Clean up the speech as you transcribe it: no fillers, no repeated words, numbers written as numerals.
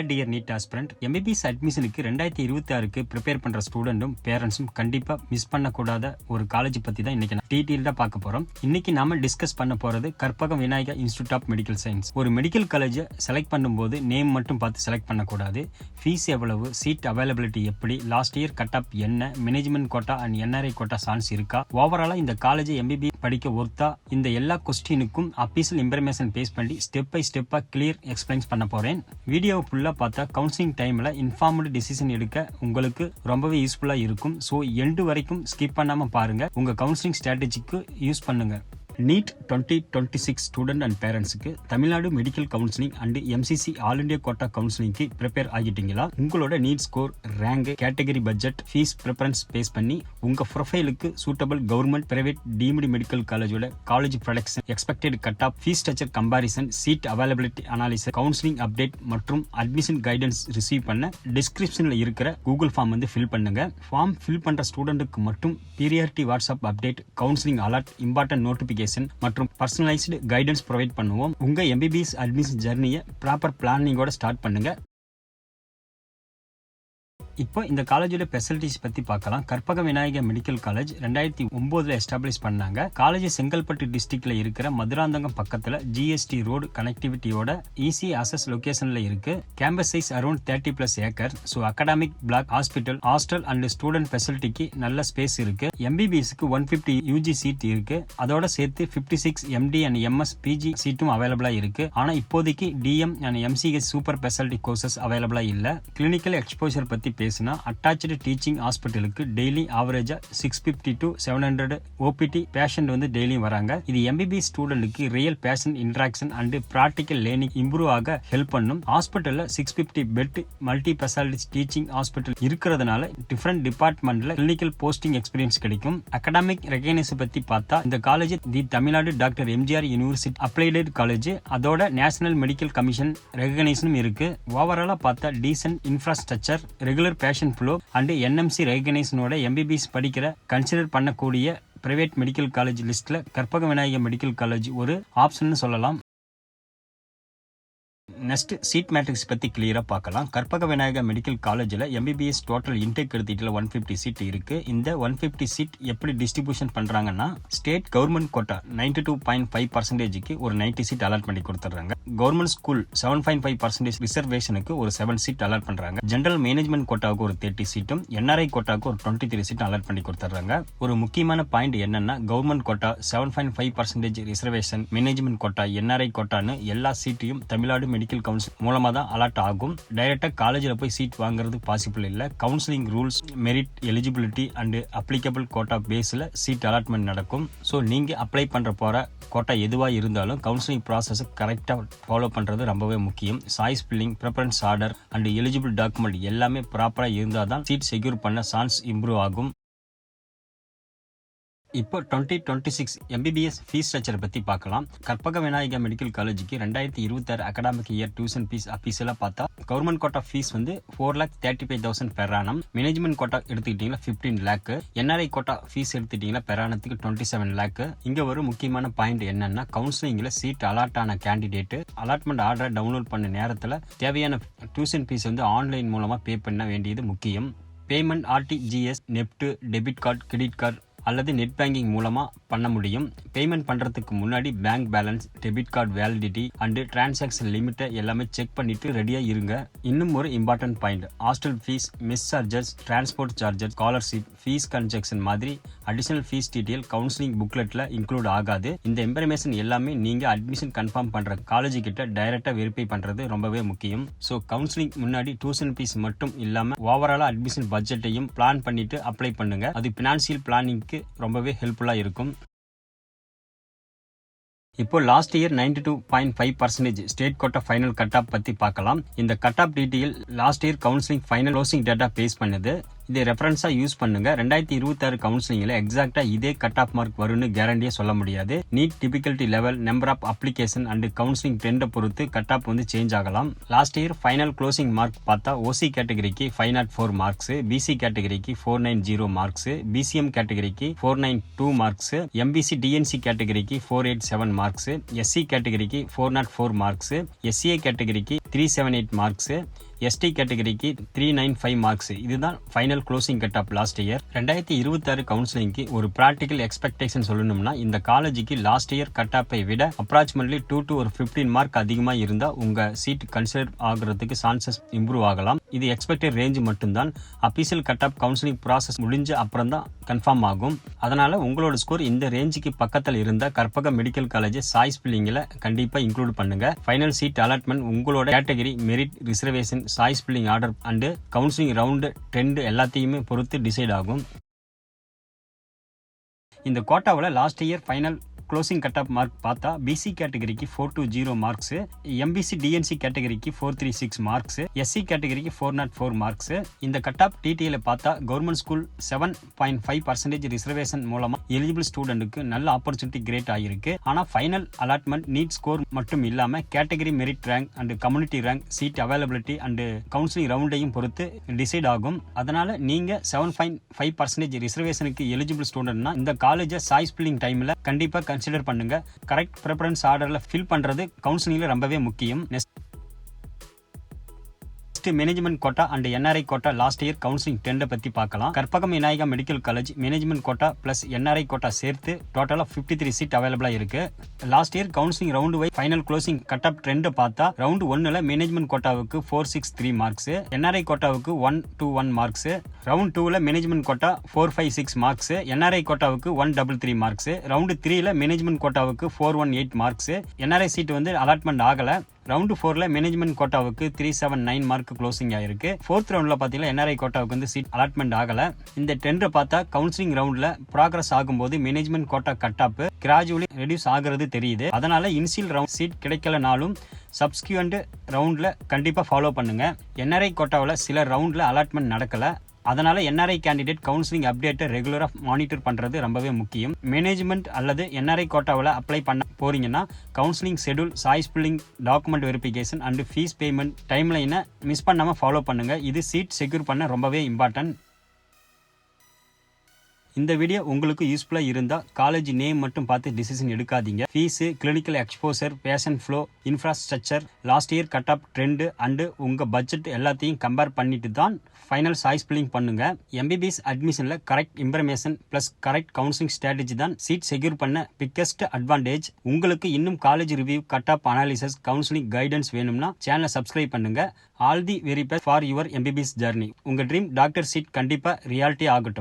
Dear NEET aspirant MBBS அட்மிஷனுக்கு 2026க்கு prepare பண்ற ஸ்டூடெண்டும் பேரண்ட்ஸும் கண்டிப்பா மிஸ் பண்ணக்கூடாத ஒரு காலேஜ் பத்தி தான் இன்னைக்கு டீட்டெயில்டா பார்க்க போறோம். இன்னைக்கு நாம டிஸ்கஸ் பண்ண போறது Karpagam Vinayaka institute of medical science. ஒரு மெடிக்கல் காலேஜை செலக்ட் பண்ணும்போது நேம் மட்டும் பார்த்து செலக்ட் பண்ணக்கூடாது. ஃபீஸ் எவ்வளவு, சீட் அவைலபிலிட்டி எப்படி, லாஸ்ட் இயர் கட் ஆஃப் என்ன, management quota and NRI quota chance இருக்கா, ஓவராலா இந்த காலேஜ் எம்பிபிஎஸ் படிக்க ஒர்த்தா, இந்த எல்லா கொஸ்டினுக்கும் அபிஷியல் இன்ஃபர்மேஷன் பேஸ் பண்ணி ஸ்டெப் பை ஸ்டெப்பா கிளியர் எக்ஸ்பிளைன்ஸ் பண்ண போறேன். வீடியோ ஃபுல்லா பார்த்தா கவுன்சிலிங் டைம்ல இன்ஃபார்ம்டு டிசிஷன் எடுக்க உங்களுக்கு ரொம்பவே யூஸ்ஃபுல்லா இருக்கும். ஸோ எண்டு வரைக்கும் ஸ்கிப் பண்ணாம பாருங்க. உங்க கவுன்சிலிங் ஸ்ட்ராட்டஜிக்கு யூஸ் பண்ணுங்க. நீட் 2026 ஸ்டூடெண்ட் அண்ட் பேரண்ட்ஸுக்கு Tamil Nadu medical counselling and MCC all India quota கவுன்சிலிங்க்கு ப்ரிப்பேர் ஆகிட்டீங்களா? உங்களோட NEET score, rank, category, budget, fees preference base பண்ணி உங்க ப்ரொஃபைலுக்கு suitable government, private, deemed medical காலேஜோட college production, expected cut off, fees structure comparison, seat availability analysis, counselling update மற்றும் admission guidance receive பண்ண டிஸ்கிரிப்ஷன்ல இருக்கிற கூகுள் ஃபார்ம் ஃபில் பண்ணுங்க. Form fill பண்ற ஸ்டூடெண்ட்டுக்கு மட்டும் priority WhatsApp update, counselling alert, important notification மற்றும் பர்சனலைஸ்டு கைடன்ஸ் ப்ரொவைட் பண்ணுவோம். உங்க எம்பிபிஎஸ் அட்மிஷன் ஜர்னியை ப்ராப்பர் பிளானிங்கோட ஸ்டார்ட் பண்ணுங்க. இப்போ இந்த காலேஜோட ஃபெசிலிட்டிஸ் பத்தி பார்க்கலாம். Karpaga Vinayaka medical college 2009 establish பண்ணாங்க. காலேஜ் செங்கல்பட்டு டிஸ்ட்ரிக்ட்ல இருக்கிற மதுராந்தகம் பக்கத்துல ஜிஎஸ்டி ரோடு கனெக்டிவிட்டியோட ஈஸி அசஸ் லொகேஷன்ல இருக்கு. Campus size around 30+ acre. So academic block, hospital, hostel and student ஃபெசிலிட்டிக்கு நல்ல ஸ்பேஸ் இருக்கு. எம்பிபிஎஸ்க்கு 150 யூஜி சீட் இருக்கு. அதோட சேர்த்து 56 எம்டி அண்ட் எம்எஸ் பிஜி சீட்டும் அவைலபிளா இருக்கு. ஆனா இப்போதைக்கு DM and MCS super speciality courses அவைலபிளா இல்ல. கிளினிக்கல் எக்ஸ்போசர் பத்தி அட்டாச்டு டீச்சிங் ஹாஸ்பிட்டலுக்கு டெய்லி ஆவரேஜா 650 to 700 ஓபிடி பேஷண்ட் டெய்லி வராங்க. இது எம்பிபிஎஸ் ஸ்டூடெண்ட்க்கு real patient interaction and practical learning improve ஆக ஹெல்ப் பண்ணும். ஹாஸ்பிட்டல்ல 650 bed multi speciality teaching hospital இருக்கிறதுனால டிஃபரெண்ட் டிபார்ட்மெண்ட்ல கிளினிக்கல் போஸ்டிங் எக்ஸ்பீரியன்ஸ் கிடைக்கும். அகாடமிக் ரெகக்னிஷன் பத்தி பார்த்தா இந்த college the Tamil Nadu doctor MGR university affiliated college, அதோட நேஷனல் மெடிக்கல் கமிஷன் ரெகக்னிஷனும் இருக்கு. ஓவராலா பார்த்தா decent infrastructure, regular patient flow and NMC ரெகக்னிஷனோட எம்பிபிஎஸ் படிக்கிற கன்சிடர் பண்ணக்கூடிய பிரைவேட் மெடிக்கல் காலேஜ் லிஸ்ட்ல கற்பக விநாயகா மெடிக்கல் காலேஜ் ஒரு ஆப்ஷன் சொல்லலாம். நெக்ஸ்ட் சீட் மேட்ரிக்ஸ் பத்தி கிளியரா பார்க்கலாம். கற்பக விநாயகா மெடிக்கல் காலேஜ்ல எம்பிபிஎஸ் டோட்டல் இன்டேக் எடுத்துட்டு 150 சீட் இருக்கு. இந்த 150 சீட் எப்படி டிஸ்ட்ரிபியூஷன் பண்றாங்கன்னா, ஸ்டேட் கவர்மெண்ட் கோட்டா 92.5%க்கு ஒரு 90 சீட் அலாட் பண்ணி கொடுத்துறாங்க. கவர்மெண்ட் ஸ்கூல் 7.5% ரிசர்வேஷனுக்கு ஒரு 7 சீட் அலாட் பண்றாங்க. ஜெனரல் மேனேஜ்மெண்ட் கோட்டாவுக்கு ஒரு 30 சீட்டும், என்ஆர்ஐ கோட்டாவுக்கு ஒரு 23 சீட் அலாட் பண்ணி கொடுத்துறாங்க. ஒரு முக்கியமான பாயிண்ட் என்னன்னா, government quota 7.5% reservation, management quota, NRI கோட்டான்னு எல்லா சீட்டையும் தமிழ்நாடு மெடிக்கல் கவுன்சில் மூலமா தான் அலாட் ஆகும். டைரக்டா காலேஜ்ல போய் சீட் வாங்குறது பாசிபிள் இல்ல. Counselling rules, merit, eligibility and applicable quota பேஸ்ல சீட் அலாட்மெண்ட் நடக்கும். ஸோ நீங்க அப்ளை பண்ற போற கோட்டா எதுவா இருந்தாலும் கவுன்சிலிங் ப்ராசஸ் கரெக்டா ஃபாலோ பண்றது ரொம்பவே முக்கியம். Choice filling, preference order and eligible document எல்லாமே ப்ராப்பரா இருந்தாதான் சீட் செக்யூர் பண்ண சான்ஸ் இம்ப்ரூவ் ஆகும். இப்போ 2026 எம்பிபிஎஸ் ஃபீஸ் ஸ்ட்ரக்சர் பத்தி பார்க்கலாம். கற்பக விநாயகா மெடிக்கல் காலேஜுக்கு 2026 அகாடமிக் இயர் டியூஷன் ஃபீஸ் அபிஷியலா பார்த்தா government quota fees 4,35,000 per annum. Management quota எடுத்துக்கிட்டீங்கன்னா 15 lakh. என்ஆர்ஐ கோட்டா ஃபீஸ் எடுத்துக்கிட்டீங்கன்னா பெர் ஆனத்துக்கு 27 lakh. இங்க ஒரு முக்கியமான பாயிண்ட் என்னன்னா, கவுன்சிலிங்ல சீட் அலாட் ஆன கேண்டிடேட் அலாட்மெண்ட் ஆர்டரை டவுன்லோட் பண்ண நேரத்துல தேவையான டியூஷன் ஃபீஸ் ஆன்லைன் மூலமா பே பண்ண வேண்டியது முக்கியம். Payment RTGS, NEFT, debit card, credit card அல்லது நெட் பேங்கிங் மூலமா பண்ண முடியும். பேமெண்ட் பண்றதுக்கு முன்னாடி bank balance, debit card validity and transaction லிமிட்டை எல்லாமே செக் பண்ணிட்டு ரெடியா இருங்க. இன்னும் ஒரு important point, hostel fees, mess charges, transport charges, scholarship fees, கன்ஜெக்ஷன் மாதிரி அடிஷனல் ஃபீஸ் டீடைல் கவுன்சிலிங் புக்லெட்ல இன்க்ளூட் ஆகாது. இந்த இன்ஃபர்மேஷன் எல்லாமே நீங்க அட்மிஷன் கன்ஃபார்ம் பண்ற காலேஜ் கிட்ட டைரக்டா வெரிஃபை பண்றது ரொம்பவே முக்கியம். ஸோ கவுன்சிலிங் முன்னாடி டியூஷன் ஃபீஸ் மட்டும் இல்லாம ஓவராலா அட்மிஷன் பட்ஜெட்டையும் பிளான் பண்ணிட்டு அப்ளை பண்ணுங்க. அது பினான்சியல் பிளானிங் ரொம்பவே ஹெல்ப்ஃபுல்லா இருக்கும். இப்போ last year 92.5% state quota final cut off பத்தி பார்க்கலாம். இந்த cut off detail last year counselling final closing data base பண்ணுது. இதை ரெஃபரன்ஸா யூஸ் பண்ணுங்க. 2026 கவுன்சிலிங்ல எக்ஸாக்டா இதே கட் ஆஃப் மார்க் வரும்னு கேரண்டியா சொல்ல முடியாது. NEET difficulty level, number of application and counselling ட்ரெண்டை பொறுத்து கட் ஆஃப் சேஞ்ச் ஆகலாம். Last year final closing mark பார்த்தா ஓசி கேட்டகரிக்கு 504 மார்க்ஸ், பிசி கேட்டகரிக்கு 490 மார்க்ஸ், பிசிஎம் கேட்டகரிக்கு 492 மார்க்ஸ், எம்பிசி டிஎன்சி கேட்டகரிக்கு 487 மார்க்ஸ், எஸ்சி கேட்டகரிக்கு 404 மார்க்ஸ், எஸ்சிஏ கேட்டகரிக்கு 378 மார்க்ஸ், எஸ்டி கேட்டகரிக்கு 395 மார்க்ஸ். இதுதான் final closing cut of last year. 2026 கவுன்சிலிங்க்கு ஒரு ப்ராக்டிக்கல் எக்ஸ்பெக்டேஷன் சொல்லணும்னா இந்த காலேஜுக்கு லாஸ்ட் இயர் கட் ஆஃபை விட அப்ராக்சிமேட்லி 2 to 15 மார்க் அதிகமாக இருந்தால் உங்க சீட் கன்சிடர் ஆகிறதுக்கு சான்சஸ் இம்ப்ரூவ் ஆகலாம். இது எக்ஸ்பெக்டட் ரேஞ்ச் மட்டும்தான். Official cut off counselling process முடிஞ்ச அப்புறம் தான் கன்ஃபார்ம் ஆகும். அதனால உங்களோட ஸ்கோர் இந்த ரேஞ்சுக்கு பக்கத்தில் இருந்தால் கற்பக மெடிக்கல் காலேஜ் சாய்ஸ் பில்லிங்கில் கண்டிப்பாக இன்க்ளூட் பண்ணுங்க. ஃபைனல் சீட் அலாட்மெண்ட் உங்களோட category, merit, reservation, choice billing order and counselling round trend எல்லாத்தையுமே பொறுத்து டிசைட் ஆகும். இந்த கோட்டாவில் last year final closing cut of mark பார்த்தா பிசி கேட்டகரிக்கு 420 மார்க்ஸ், எம்பிசி டிஎன்சி கேட்டகரிக்கு 436 மார்க்ஸ், எஸ்சி கேட்டகரிக்கு 404 மார்க்ஸ். இந்த கட் ஆஃப் டிடிஎல் பார்த்தா கவர்மெண்ட் ஸ்கூல் 7.5% ரிசர்வேஷன் மூலமா எலிஜிபிள் ஸ்டூடெண்ட்டுக்கு நல்ல ஆப்பர்ச்சுனிட்டி கிரேட் ஆகிருக்கு. ஆனா ஃபைனல் அலாட்மெண்ட் நீட் ஸ்கோர் மட்டும் இல்லாம category, merit rank and community rank, seat availability and counselling ரவுண்டையும் பொறுத்து டிசைட் ஆகும். அதனால நீங்க 7.5% ரிசர்வேஷனுக்கு எலிஜிபிள் ஸ்டூடெண்ட்னா இந்த காலேஜை சாய்ஸ் பில்லிங் டைம்ல கண்டிப்பா கன்சிடர் பண்ணுங்க. கரெக்ட் ப்ரிஃபரன்ஸ் ஆர்டர்ல ஃபில் பண்றது கவுன்சிலிங்ல ரொம்பவே முக்கியம். Management quota and NRI quota last year counselling trend பத்தி பார்க்கலாம். Karpagam Vinayaka medical college management quota plus NRI quota சேர்த்து டோட்டலா 53 சீட் அவைலபிளா இருக்கு. Last year counselling round wise final closing cut off trend பார்த்தா ரவுண்ட் 1ல மேனேஜ்மெண்ட் கோட்டாவுக்கு 463 மார்க்ஸ், என்ஆர்ஐ கோட்டாவுக்கு 121 மார்க்ஸ், ரவுண்ட் 2ல மேனேஜ்மெண்ட் கோட்டா 456 மார்க்ஸ், என்ஆர்ஐ கோட்டாவுக்கு 133 மார்க்ஸ், ரவுண்ட் 3ல மேனேஜ்மெண்ட் கோட்டாவுக்கு 418 மார்க்ஸ். என்ஆர்ஐ சீட் அலாட்மெண்ட் ஆகல. ரவுண்ட் 4ல மேனேஜ்மெண்ட் கோட்டாவுக்கு 379 மார்க் க்ளோசிங் ஆயிருக்கு. 4th ரவுண்ட்ல பாத்தீங்கன்னா என்ஆர்ஐ கோட்டாவுக்கு சீட் அலாட்மெண்ட் ஆகல. இந்த ட்ரெண்ட் பார்த்தா கவுன்சிலிங் ரவுண்ட்ல ப்ராக்ரஸ் ஆகும்போது management quota cut off gradually reduce ஆகிறது தெரியுது. அதனால இனிஷியல் ரவுண்ட் சீட் கிடைக்கலனாலும் சப்ஸ்கியூண்ட் ரவுண்ட்ல கண்டிப்பா ஃபாலோ பண்ணுங்க. என்ஆர்ஐ கோட்டாவில் சில ரவுண்ட்ல அலாட்மெண்ட் நடக்கல. அதனால என்ஆர்ஐ கேண்டிடேட் கவுன்சிலிங் அப்டேட்டை ரெகுலரா மானிட்டர் பண்றது ரொம்பவே முக்கியம். மேனேஜ்மெண்ட் அல்லது என்ஆர்ஐ கோட்டாவில் அப்ளை பண்ண போறீங்கன்னா counselling schedule, choice filling, document verification and fees payment டைம்லைனை மிஸ் பண்ணாம ஃபாலோ பண்ணுங்க. இது சீட் செக்யூர் பண்ண ரொம்பவே இம்பார்ட்டன்ட். இந்த வீடியோ உங்களுக்கு யூஸ்ஃபுல்லா இருந்தா காலேஜ் நேம் மட்டும் பார்த்து டிசிஷன் எடுக்காதீங்க. Fees, clinical exposure, patient flow, infrastructure, last year cut off trend and உங்க பட்ஜெட் எல்லாத்தையும் கம்பேர் பண்ணிட்டு தான் ஃபைனல் சாய்ஸ் பில்லிங் பண்ணுங்க. எம்பிபிஎஸ் அட்மிஷன்ல correct information plus correct counselling strategy தான் சீட் செக்யூர் பண்ண பிக்கஸ்ட் அட்வான்டேஜ். உங்களுக்கு இன்னும் college review, cut off analysis, counselling guidance வேணும்னா சேனலை சப்ஸ்கிரைப் பண்ணுங்க. All the very best for your MBBS journey. உங்க ட்ரீம் டாக்டர் சீட் கண்டிப்பா ரியாலிட்டி ஆகட்டும்.